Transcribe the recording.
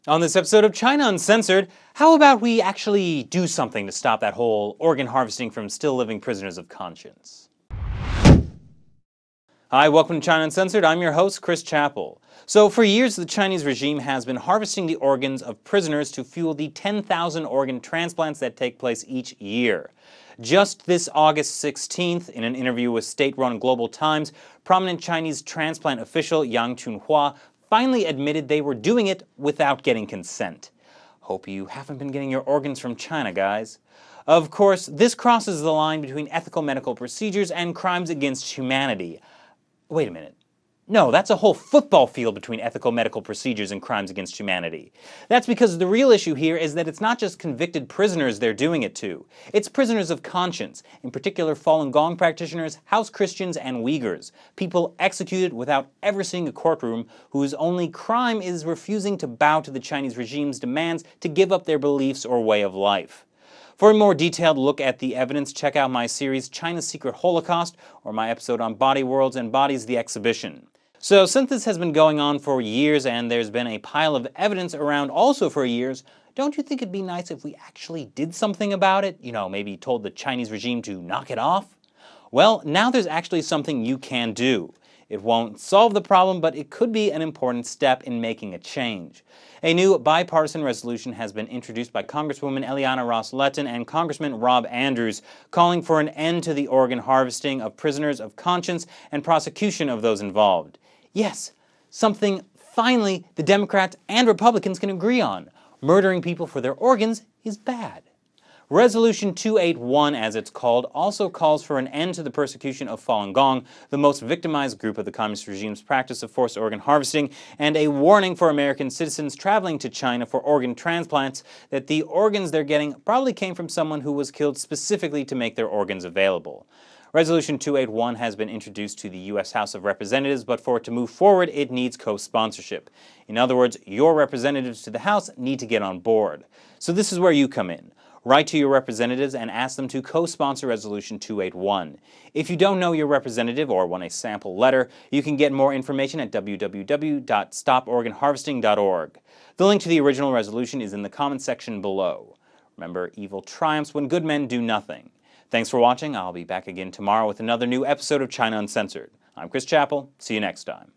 On this episode of China Uncensored, how about we actually do something to stop that whole organ harvesting from still living prisoners of conscience? Hi, welcome to China Uncensored. I'm your host, Chris Chappell. So for years, the Chinese regime has been harvesting the organs of prisoners to fuel the 10,000 organ transplants that take place each year. Just this August 16th, in an interview with state-run Global Times, prominent Chinese transplant official Yang Chunhua finally admitted they were doing it without getting consent. Hope you haven't been getting your organs from China, guys. Of course, this crosses the line between ethical medical procedures and crimes against humanity. Wait a minute. No, that's a whole football field between ethical medical procedures and crimes against humanity. That's because the real issue here is that it's not just convicted prisoners they're doing it to. It's prisoners of conscience, in particular Falun Gong practitioners, House Christians, and Uyghurs. People executed without ever seeing a courtroom, whose only crime is refusing to bow to the Chinese regime's demands to give up their beliefs or way of life. For a more detailed look at the evidence, check out my series China's Secret Holocaust, or my episode on Body Worlds and Bodies the Exhibition. So since this has been going on for years and there's been a pile of evidence around also for years, don't you think it'd be nice if we actually did something about it? You know, maybe told the Chinese regime to knock it off? Well, now there's actually something you can do. It won't solve the problem, but it could be an important step in making a change. A new bipartisan resolution has been introduced by Congresswoman Eliana Ross-Letton and Congressman Rob Andrews, calling for an end to the organ harvesting of prisoners of conscience and prosecution of those involved. Yes, something finally the Democrats and Republicans can agree on. Murdering people for their organs is bad. Resolution 281, as it's called, also calls for an end to the persecution of Falun Gong, the most victimized group of the communist regime's practice of forced organ harvesting, and a warning for American citizens traveling to China for organ transplants that the organs they're getting probably came from someone who was killed specifically to make their organs available. Resolution 281 has been introduced to the U.S. House of Representatives, but for it to move forward, it needs co-sponsorship. In other words, your representatives to the House need to get on board. So this is where you come in. Write to your representatives and ask them to co-sponsor Resolution 281. If you don't know your representative or want a sample letter, you can get more information at www.stoporganharvesting.org. The link to the original resolution is in the comment section below. Remember, evil triumphs when good men do nothing. Thanks for watching. I'll be back again tomorrow with another new episode of China Uncensored. I'm Chris Chappell. See you next time.